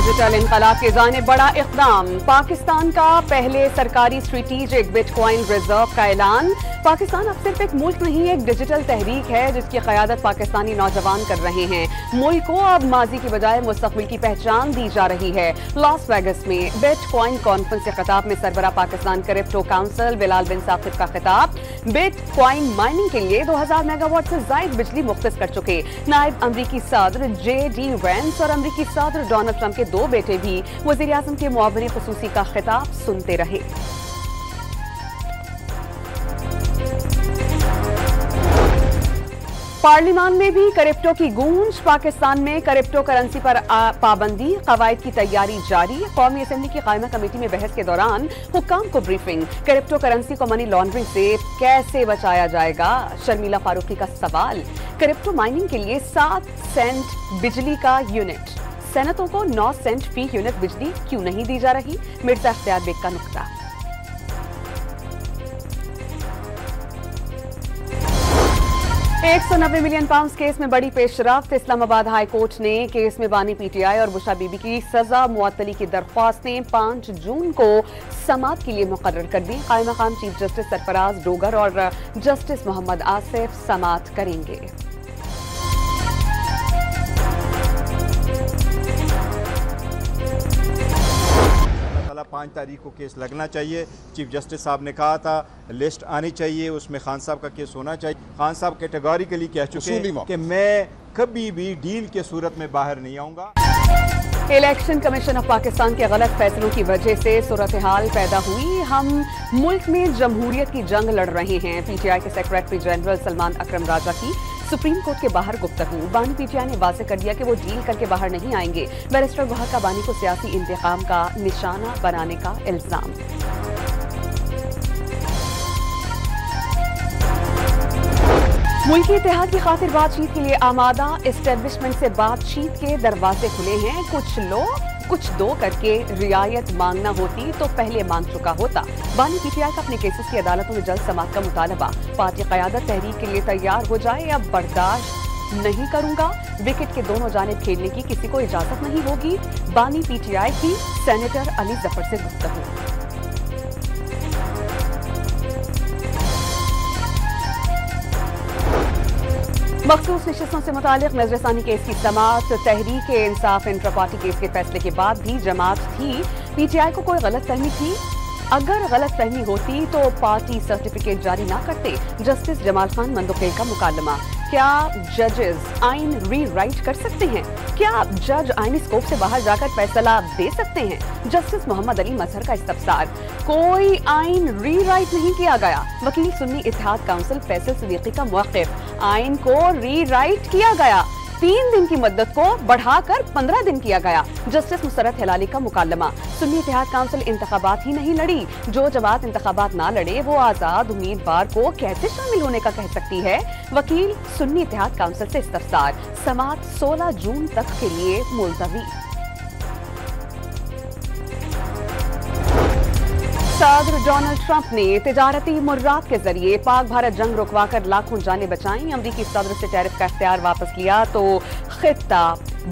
Digital इनकलाब के जानिब बड़ा इक़दाम। पाकिस्तान का पहले सरकारी स्ट्रेटेजिक बिटकॉइन रिजर्व का ऐलान। पाकिस्तान अब सिर्फ एक मुल्क नहीं, एक डिजिटल तहरीक है जिसकी क़यादत पाकिस्तानी नौजवान कर रहे हैं। मुल्क को अब माजी की बजाय मुस्तक़बिल की पहचान दी जा रही है। लॉस वेगस में बिटकॉइन कॉन्फ्रेंस के खिताब में सरबरा पाकिस्तान क्रिप्टो काउंसिल बिलाल बिन साकिब का खिताब। बिटकॉइन माइनिंग के लिए 2000 मेगावाट से जायद बिजली मुख्तस कर चुके नायब अमरीकी सदर JD वेंस और अमरीकी सदर डोनाल्ड ट्रंप के दो बेटे भी वज़ीर आज़म के मुआविन ख़ुसूसी का खिताब सुनते रहे। पार्लिमान में भी क्रिप्टो की गूंज। पाकिस्तान में क्रिप्टो करेंसी पर पाबंदी, कवायद की तैयारी जारी। कौमी असेंबली की कायमा कमेटी में बहस के दौरान हुक्काम को ब्रीफिंग। क्रिप्टो करेंसी को मनी लॉन्ड्रिंग से कैसे बचाया जाएगा, शर्मिला फारूकी का सवाल। क्रिप्टो माइनिंग के लिए 7 सेंट बिजली का यूनिट, सेनेटों को 9 सेंट फी यूनिट बिजली क्यों नहीं दी जा रही, मिर्जा इख्तियार बेग का नुक्ता। £190 मिलियन केस में बड़ी पेशरफ्त। इस्लामाबाद हाई कोर्ट ने केस में बानी PTI और बुशा बीबी की सजा मुअत्तली की दरख्वास्तें 5 जून को समाअत के लिए मुकर्रर कर दी। कायम मकाम चीफ जस्टिस सरफराज डोगर और जस्टिस मोहम्मद आसिफ समाअत करेंगे। 5 तारीख को केस लगना चाहिए। चीफ जस्टिस साहब ने कहा था लिस्ट आनी चाहिए, उसमें खान साहब का केस होना चाहिए। खान साहब कैटेगोरिकली कह चुके हैं कि मैं कभी भी डील के सूरत में बाहर नहीं आऊंगा। इलेक्शन कमीशन ऑफ पाकिस्तान के गलत फैसलों की वजह से सूरत हाल पैदा हुई। हम मुल्क में जमहूरियत की जंग लड़ रहे हैं। PTI के सेक्रेटरी जनरल सलमान अकरम राजा की सुप्रीम कोर्ट के बाहर गुफ्तगू। बानी PTI ने वाज़ेह कर दिया कि वो डील करके बाहर नहीं आएंगे। बैरिस्टर गौहर का बानी को सियासी इंतकाम का निशाना बनाने का इल्जाम। मुल्की इत्तेहाद की खातिर बातचीत के लिए आमादा। एस्टेब्लिशमेंट से बातचीत के दरवाजे खुले हैं। कुछ लोग कुछ दो करके रियायत मांगना होती तो पहले मांग चुका होता। बानी PTI का अपने केसेस की अदालतों में जल्द समाअत का मुतालबा। पार्टी क़यादत तहरीक के लिए तैयार हो जाए, अब बर्दाश्त नहीं करूंगा। विकेट के दोनों जानिब खेलने की किसी को इजाजत नहीं होगी। बानी PTI की सेनेटर अली जफर से गुफ्तगू। मखसूस नशिस्तों से मुतालिक नजरसानी केस की समाअत। Tehreek Insaf intra party case के फैसले के बाद भी जमात थी। PTI को कोई गलत फहमी थी? अगर गलत फहमी होती तो पार्टी सर्टिफिकेट जारी ना करते। जस्टिस जमाल खान मंदोखेल का मुकालमा। क्या जजेस आइन री राइट कर सकते हैं? क्या जज आइनी स्कोप से बाहर जाकर फैसला दे सकते हैं? जस्टिस मोहम्मद अली मजहर का इस्तफसार। कोई आइन री राइट नहीं किया गया। वकील सुन्नी इत्तेहाद काउंसिल फैसल सिद्दीकी का मौक़िफ़। आइन को री राइट किया गया। 3 दिन की मुद्दत को बढ़ाकर 15 दिन किया गया। जस्टिस मुसरत हिलाली का मुकालमा। सुन्नी इत्तेहाद काउंसिल इंतखाबात ही नहीं लड़ी। जो जमात इंतखाबात ना लड़े वो आजाद उम्मीदवार को कैसे शामिल होने का कह सकती है? वकील सुन्नी इत्तेहाद काउंसिल से इस्तफसार। समाअत 16 जून तक के लिए मुलतवी। सदर डोनाल्ड ट्रंप ने तिजारती मुर्रात के जरिए पाक भारत जंग रुकवाकर लाखों जानें बचाई। अमरीकी सदर से टैरिफ का इख्तियार वापस लिया तो खित्ता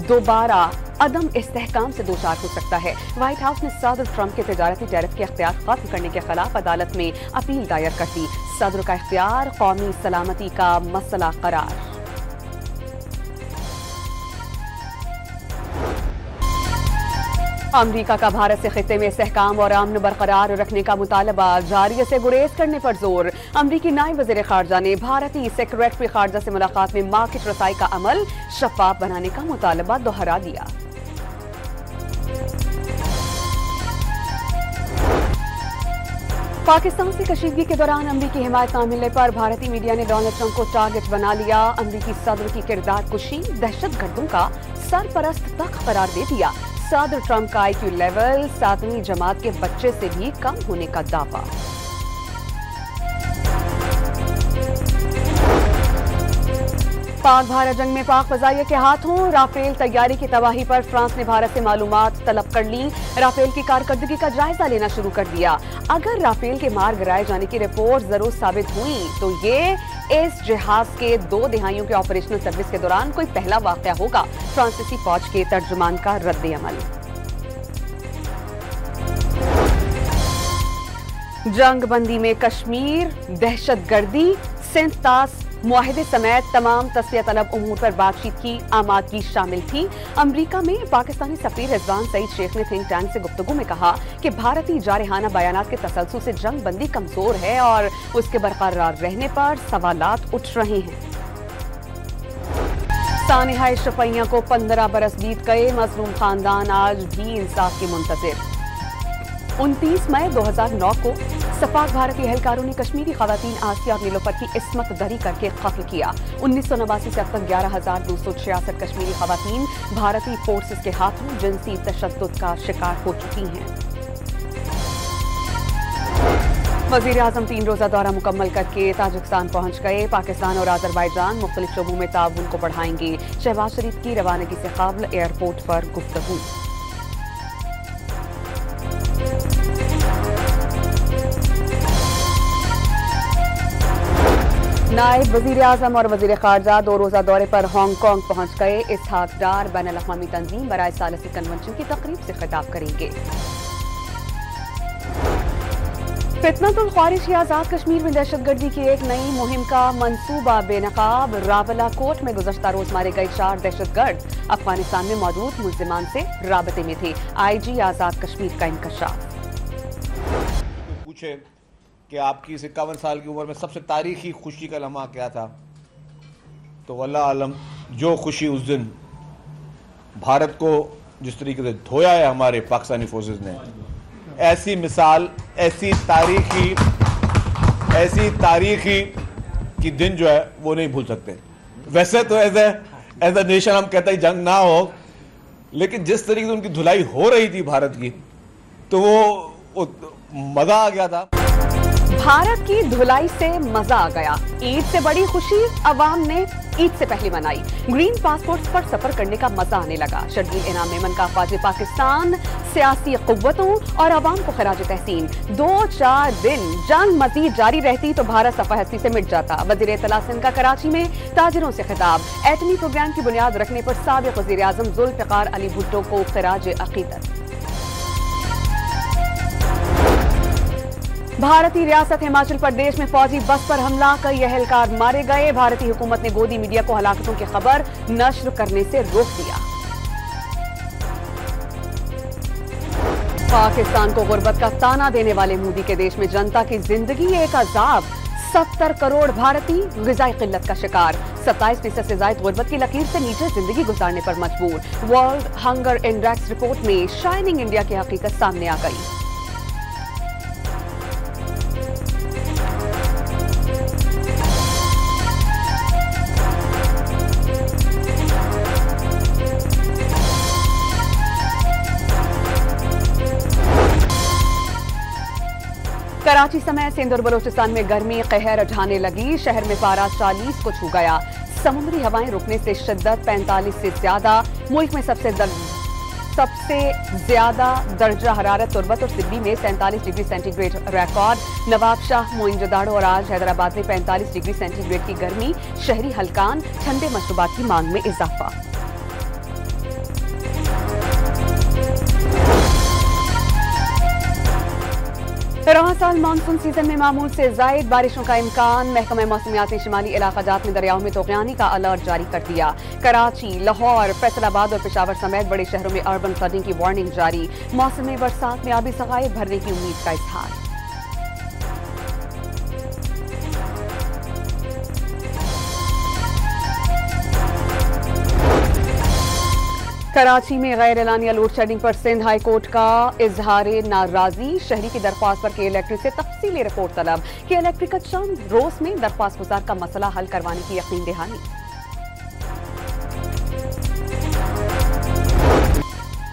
दोबारा अदम इस्तेहकाम से दोचार हो सकता है। व्हाइट हाउस ने सदर ट्रंप के तिजारती टैरिफ के इख्तियार खत्म करने के खिलाफ अदालत में अपील दायर कर दी। सदर का इख्तियार कौमी सलामती का मसला करार। अमरीका का भारत से खित्ते में इस्तेहकाम और अमन बरकरार रखने का मुतालबा। जारी से गुरेज करने पर जोर। अमरीकी नायब वज़ीर खारजा ने भारतीय सेक्रेटरी खारजा से मुलाकात में मार्केट रसाई का अमल शफाफ बनाने का मुतालबा दोहरा दिया। पाकिस्तान से कशीदगी के दौरान अमरीकी हिमायत न मिलने पर भारतीय मीडिया ने डोनाल्ड ट्रंप को टारगेट बना लिया। अमरीकी सदर की किरदार कुशी दहशतगर्दों का सरपरस्त तक करार दे दिया। सदर ट्रंप का IQ लेवल 7वीं जमात के बच्चे से भी कम होने का दावा। पाक भारत जंग में पाक फजाइया के हाथों। राफेल तैयारी की तबाही पर फ्रांस ने भारत से मालूमात तलब कर ली। राफेल की कारकर्दगी का जायजा लेना शुरू कर दिया। अगर राफेल के मार गिराए जाने की रिपोर्ट जरूर साबित हुई तो ये इस जहाज के 2 दिहाइयों के ऑपरेशनल सर्विस के दौरान कोई पहला वाकया होगा। फ्रांसीसी फौज के तर्जुमान का रद्द अमल। जंग बंदी में कश्मीर, दहशतगर्दी, सिंध तास मुआहिदे समेत तमाम तस्फिया तलब उमूर पर बातचीत की आमादगी शामिल थी। अमरीका में पाकिस्तानी सफीर रिजवान सईद शेख ने थिंक टैंक से गुफ्तगू में कहा कि भारतीय जारहाना बयानात के तसलसल से जंग बंदी कमजोर है और उसके बरकरार रहने पर सवालात उठ रहे हैं। सानिहा शफैया को 15 बरस बीत गए, मजलूम खानदान आज भी इंसाफ की मुंतजिर। 29 मई 2009 को सफाक भारतीय एहलकारों ने कश्मीरी खवातीन आसिया और नीलोफर की इस्मत दरी करके कत्ल किया। 1989 से अब तक 11,266 कश्मीरी खवातीन भारतीय फोर्सेस के हाथों जिनसी तशद्दुद का शिकार हो चुकी हैं। वजीर आजम 3 रोजा दौरा मुकम्मल करके ताजिकिस्तान पहुंच गए। पाकिस्तान और आजरबाईजान मुख्तलिफ शोबों में ताउन को बढ़ाएंगे। शहबाज शरीफ की रवानगी से कबल एयरपोर्ट पर गुफ्तगू। नायब वजीर आजम और वजीर खारजा 2 रोजा दौरे पर हांगकांग पहुंच गए। इसहाक डार बैनुल अक़वामी तंजीम बराए सालसी कन्वेंशन की तकरीब से खिताब करेंगे। फितनतुल ख्वारिश आजाद कश्मीर में दहशतगर्दी की एक नई मुहिम का मंसूबा बेनकाब। रावलाकोट में गुज़श्ता रोज मारे गए 4 दहशतगर्द अफगानिस्तान में मौजूद मुल्जिमान से राबते में थे। IG आजाद कश्मीर का इंकशाफ। पूछे कि आपकी 51 साल की उम्र में सबसे तारीखी खुशी का लम्हा क्या था, तो वल्लाह आलम जो खुशी उस दिन भारत को जिस तरीके से धोया है हमारे पाकिस्तानी फोर्सेस ने, ऐसी मिसाल, ऐसी तारीखी की दिन जो है वो नहीं भूल सकते। वैसे तो एज ए नेशन हम कहते हैं जंग ना हो, लेकिन जिस तरीके से उनकी धुलाई हो रही थी भारत की, तो वो मजा आ गया था। भारत की धुलाई से मजा आ गया। ईद से बड़ी खुशी अवाम ने ईद से पहले मनाई। ग्रीन पासपोर्ट पर सफर करने का मजा आने लगा। शर्जील इनाम मेमन का ख्वाज पाकिस्तान सियासी कुव्वतों और अवाम को खराज तहसीन। 2-4 दिन जंग मजीद जारी रहती तो भारत सफा हस्ती से मिट जाता। वजीर इत्तला सिंध का कराची में ताजिरों से खिताब। एटमी प्रोग्राम की बुनियाद रखने पर साबिक वजीर आजम जुल्फिकार अली भुट्टो को खराज अकीदत। भारतीय रियासत हिमाचल प्रदेश में फौजी बस पर हमला, कई एहलकार मारे गए। भारतीय हुकूमत ने गोदी मीडिया को हलाकतों की खबर नश्र करने से रोक दिया। पाकिस्तान को गुर्बत का ताना देने वाले मोदी के देश में जनता की जिंदगी एक अजाब। 70 करोड़ भारतीय ग़िज़ाई किल्लत का शिकार। 27% से ज्यादा गुर्बत की लकीर से नीचे जिंदगी गुजारने पर मजबूर। वर्ल्ड हंगर इंडेक्स रिपोर्ट में शाइनिंग इंडिया की हकीकत सामने आ गई। कराची समेत सिंध और बलोचिस्तान में गर्मी कहर ढाने लगी। शहर में पारा 40 को छू गया। समुद्री हवाएं रुकने से शिद्दत 45 से ज्यादा। मुल्क में सबसे ज्यादा दर्जा हरारत तुर्बत और सिडनी में 47 degree centigrade record. Nawab Shah, मोइनजोदाड़ो और आज हैदराबाद में 45 डिग्री सेंटीग्रेड की गर्मी। शहरी हलकान, ठंडे मशरूबात की मांग में इजाफा। रवां साल मानसून सीजन में मामूल से जायद बारिशों का इम्कान। महकमा मौसमियात ने शिमाली इलाकाजात में दरियाओं में तूफ़ानी का अलर्ट जारी कर दिया। कराची, लाहौर, फैसलाबाद और पेशावर समेत बड़े शहरों में अर्बन फ्लडिंग की वार्निंग जारी। मौसम बरसात में आबी सगायत भरने की उम्मीद का इजहार। कराची में गैर एलानिया लोड शेडिंग पर सिंध हाई कोर्ट का इजहारे नाराजी। शहरी की दरख्वास्त पर के इलेक्ट्रिक से तफसीली रिपोर्ट तलब। के इलेक्ट्रिक का चंद रोज में दरख्वास्त गुजार का मसला हल करवाने की यकीन दहानी।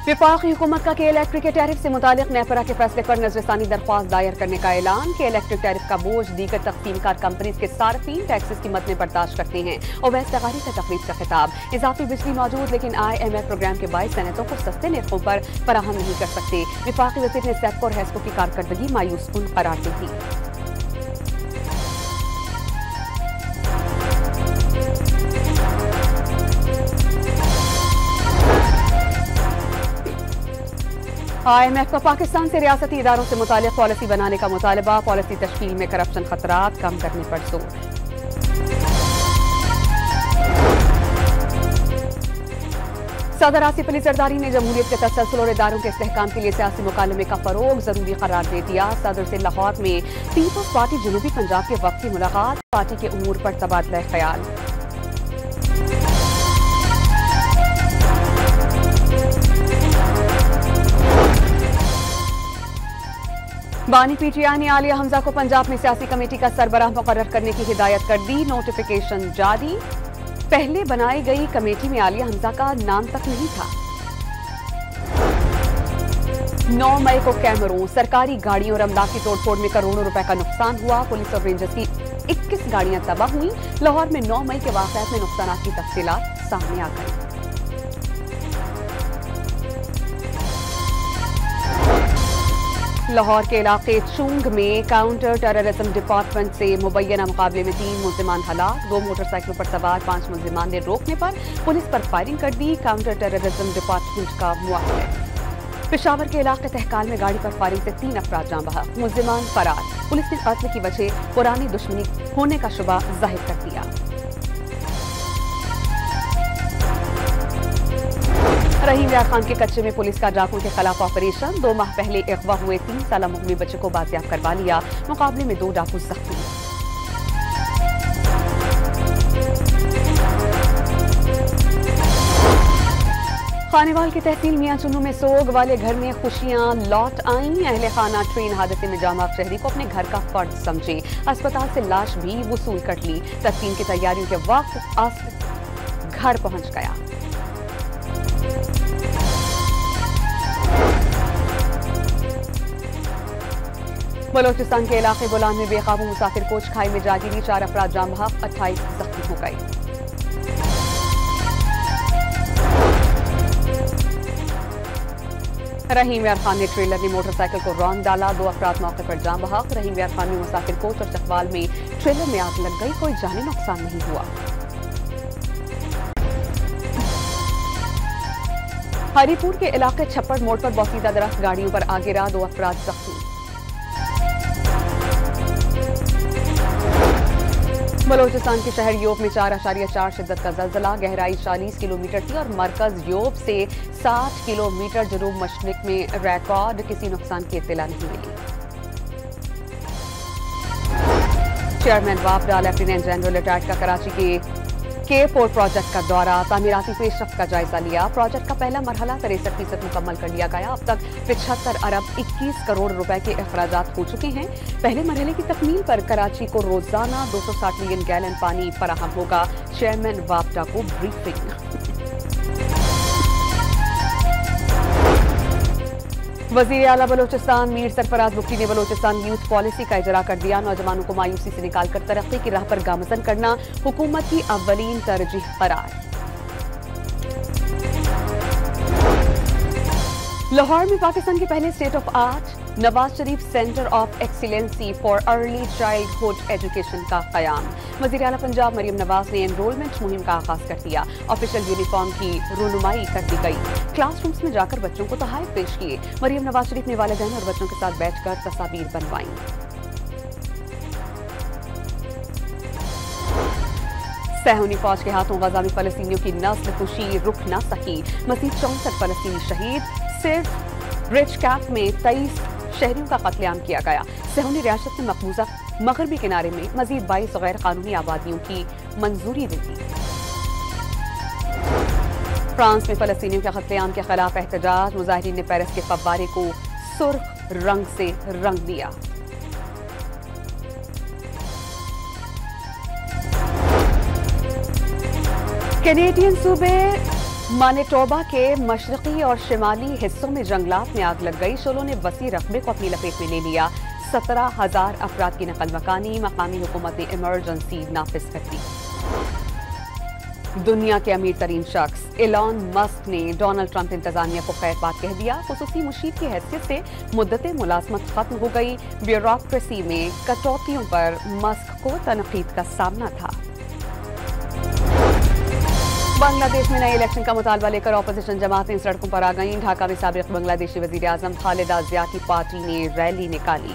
वफाकी हुकूमत का के इलेक्ट्रिक के टैरिफ से मुतालिक नेपरा के फैसले पर नजरसानी दरख्वास्त दायर करने का ऐलान। के इलेक्ट्रिक टैरिफ का बोझ दीगर तकसीमकार कंपनीज के सार्फिन टैक्सेस की मद में बर्दाश्त करते हैं। ओवैस लगारी का तकरीब से खिताब। इजाफी बिजली मौजूद लेकिन IMF प्रोग्राम के बाईस सनतों को सस्ते निर्खों पर फराहम नहीं कर सकते। वफाकी वज़ीर ने सेप्को और हैस्को की कारकर्दगी मायूसकुन करार दी थी। IMF का पाकिस्तान से रियासती इदारों से मुताल्लिक़ पॉलिसी बनाने का मुतालबा, पॉलिसी तश्कील में करप्शन खतरात कम करने पर जोर। सदर आसिफ अली जरदारी ने जमहूरियत के तसलसल और इदारों के इस्तेहकाम के लिए सियासी मुकालमे का फरोग जरूरी करार दे दिया। सदर से लाहौर में पीपल्स पार्टी जनूबी पंजाब के वक्त की मुलाकात, पार्टी के उमूर पर तबादला ख्याल। बानी PTI ने आलिया हमजा को पंजाब में सियासी कमेटी का सरबराह मुकर्रर करने की हिदायत कर दी। नोटिफिकेशन जारी। पहले बनाई गई कमेटी में आलिया हमजा का नाम तक नहीं था। 9 मई को कैमरों, सरकारी गाड़ियों और अमलाकी तोड़फोड़ में करोड़ों रुपए का नुकसान हुआ। पुलिस और रेंजर्स की 21 गाड़ियां तबाह हुई। लाहौर में 9 मई के वाकयात में नुकसान की तफसीलात सामने आ गई। लाहौर के इलाके चुंग में काउंटर टेररिज्म डिपार्टमेंट से मुबैना मुकाबले में 3 मुल्जिमान हलाक। 2 मोटरसाइकिलों पर सवार 5 मुल्जिमान ने रोकने पर पुलिस पर फायरिंग कर दी। काउंटर टेररिज्म डिपार्टमेंट का मुआवजा। पेशावर के इलाके तहकाल में गाड़ी पर फायरिंग से 3 अफराद जान बहक, मुल्जिमान फरार। पुलिस ने कत्ल की वजह पुरानी दुश्मनी होने का शुबा जाहिर कर दिया। रहीम यार खान के कच्चे में पुलिस का डाकुओं के खिलाफ ऑपरेशन। 2 माह पहले अगवा हुए 3 साल मुहम्मी बच्चे को बाजियाब करवा लिया। मुकाबले में 2 डाकू जख्मी। खानेवाल की तहसील मियां चुन्नू में सोग वाले घर में खुशियां लौट आईं। अहले खाना ट्रेन हादसे में जामाक शहरी को अपने घर का फर्ज समझे। अस्पताल से लाश भी वसूल कर ली। तदफीन की तैयारियों के वक्त घर पहुंच गया। बलोचिस्तान के इलाके बुलान में बेकाबू मुसाफिर कोच खाई में जा गिरी। 4 अफराद जाम बहक, 28 जख्मी हो गए। रहीम यार खान ने ट्रेलर ने मोटरसाइकिल को रौंद डाला। 2 अफराद मौके पर जाम बहक। रहीम यार खान में मुसाफिर कोच और चकवाल में ट्रेलर में आग लग गई। कोई जानी नुकसान नहीं हुआ। हरीपुर के इलाके छप्पड़ मोड़ पर बौसीदा दरख्त गाड़ियों पर आ गिरा। 2 अफराद जख्मी। बलोचिस्तान के शहर योब में 4.4 शिद्दत का जल्जला। गहराई 40 किलोमीटर थी और मरकज योब से 60 किलोमीटर जनूब मशरिक में रिकॉर्ड। किसी नुकसान की इत्तला नहीं मिली। चेयरमैन वापडा लेफ्टिनेंट जनरल रिटायर्ड का कराची के पोर्ट प्रोजेक्ट का दौरा, तामीराती पेशरफ्त का जायजा लिया। प्रोजेक्ट का पहला मरहला 63% मुकम्मल कर लिया गया। अब तक 75 अरब 21 करोड़ रुपए के अखराजात हो चुके हैं। पहले मरहले की तकमील पर कराची को रोजाना 260 मिलियन गैलन पानी फराहम होगा। चेयरमैन वापडा को ब्रीफिंग। वजीर आला बलोचिस्तान मीर सरफराज बुक्टी ने बलोचिस्तान यूथ पॉलिसी का इजरा कर दिया। नौजवानों को मायूसी से निकालकर तरक्की की राह पर गामजन करना हुकूमत की अव्वलीन तरजीह करार। लाहौर में पाकिस्तान के पहले state of art Nawaz Sharif centre of excellency for early childhood education का कयाम। वज़ीर आला पंजाब मरियम नवाज ने एनरोलमेंट मुहिम का आगाज कर दिया। ऑफिशियल यूनिफॉर्म की रुनुमाई कर दी गई। क्लासरूम्स में जाकर बच्चों को तोहफे पेश किए। मरियम नवाज शरीफ ने वालिदैन और बच्चों के साथ बैठकर तस्वीर बनवाई। सहूनी फौज के हाथों गजा में फलस्तीनियों की नस्ल कुशी रुक न सकी। मज़ीद 64 फलस्तीनी शहीद। सिर्फ रिच कैप में 23 शहरियों का कत्लेआम किया गया। सहूनी रियासत में मकबूजा मगरबी किनारे में मजीद 22 गैर कानूनी आबादियों की मंजूरी दे दी। फ्रांस में फलस्तीनियों के कत्लेआम के खिलाफ एहतजाज। मुजाहिरीन ने पेरिस के फव्वारे को सुर्ख रंग से रंग दिया। कैनेडियन सूबे मैनिटोबा के मशरकी और शिमाली हिस्सों में जंगलात में आग लग गई। शोलों ने वसी रकबे को अपनी लपेट में ले लिया। 17,000 अफराद की नकल मकानी। मकामी हुकूमत ने इमरजेंसी नाफिज कर दी। दुनिया के अमीर तरीन शख्स एलॉन मस्क ने डोनाल्ड ट्रंप इंतजामिया को खैरबाद कह दिया। खुसूसी मुशीर की हैसियत से मुद्दत मुलाजमत खत्म हो गई। ब्यूरोक्रेसी में कटौतियों पर मस्क को तनकीद का सामना था। बांग्लादेश में नए इलेक्शन का मुतालबा लेकर ऑपोजिशन जमातें सड़कों पर आ गईं। ढाका में साबिक बांग्लादेशी वजीर आजम खालिदा जिया की पार्टी ने रैली निकाली।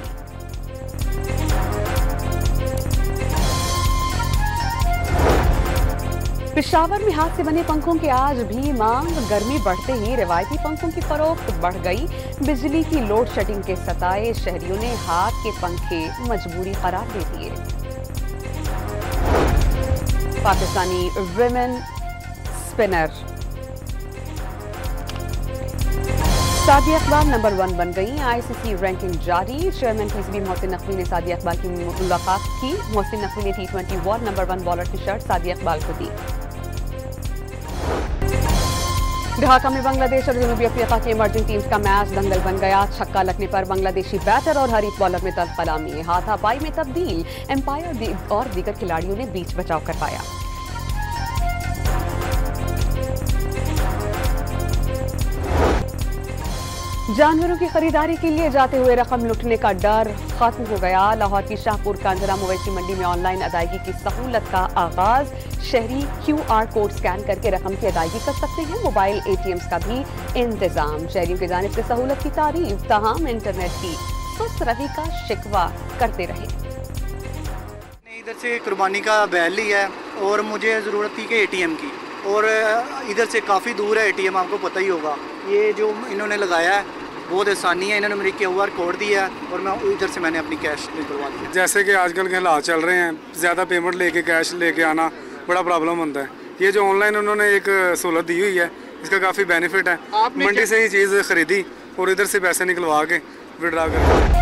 पेशावर में हाथ से बने पंखों की आज भी मांग। गर्मी बढ़ते ही रिवायती पंखों की फरोख्त बढ़ गई। बिजली की लोड शेडिंग के सताए शहरियों ने हाथ के पंखे मजबूरी करार दे दिए। Pakistani women spinner Sadia Iqbal number 1 बन गई। आईसीसी रैंकिंग जारी। चेयरमैन पीसीबी मोहसिन नकवी ने सादिया इकबाल की मुलाकात की। मोहसिन नकवी ने T20 वर्ल्ड नंबर 1 बॉलर की शर्ट सादिया इकबाल को दी। ढाका में बांग्लादेश और जनूबी अफ्रीका की इमर्जिंग टीम्स का मैच दंगल बन गया। छक्का लगने पर बांग्लादेशी बैटर और हरीफ बॉलर में तल्ख कलामी। हाथापाई में तब्दील। एम्पायर और दीगर खिलाड़ियों ने बीच बचाव कर पाया। जानवरों की खरीदारी के लिए जाते हुए रकम लुटने का डर खत्म हो गया। लाहौर की शाहपुर कांजरा मवेशी मंडी में ऑनलाइन अदायगी की सहूलत का आगाज। शहरी QR कोड स्कैन करके रकम की अदायगी कर सकते हैं। मोबाइल ATMs का भी इंतजाम। शहरियों की जानिब से सहूलत की तारीफ, ताहम इंटरनेट की सुस्त रवि का शिकवा करते रहे। इधर से कुर्बानी का बैल लिया है और मुझे ज़रूरत थी कि ATM की, और इधर से काफ़ी दूर है ATM, आपको पता ही होगा। ये जो इन्होंने लगाया है बहुत आसानी है। इन्होंने मेरी QR कोड दिया है और मैं इधर से मैंने अपनी कैश निकलवा दिया। जैसे कि आजकल के हालात चल रहे हैं, ज़्यादा पेमेंट लेके कैश लेके आना बड़ा प्रॉब्लम होता है। ये जो ऑनलाइन उन्होंने एक सहूलत दी हुई है, इसका काफ़ी बेनिफिट है। मंडी से ही चीज़ खरीदी और इधर से पैसे निकलवा के विड्रा कर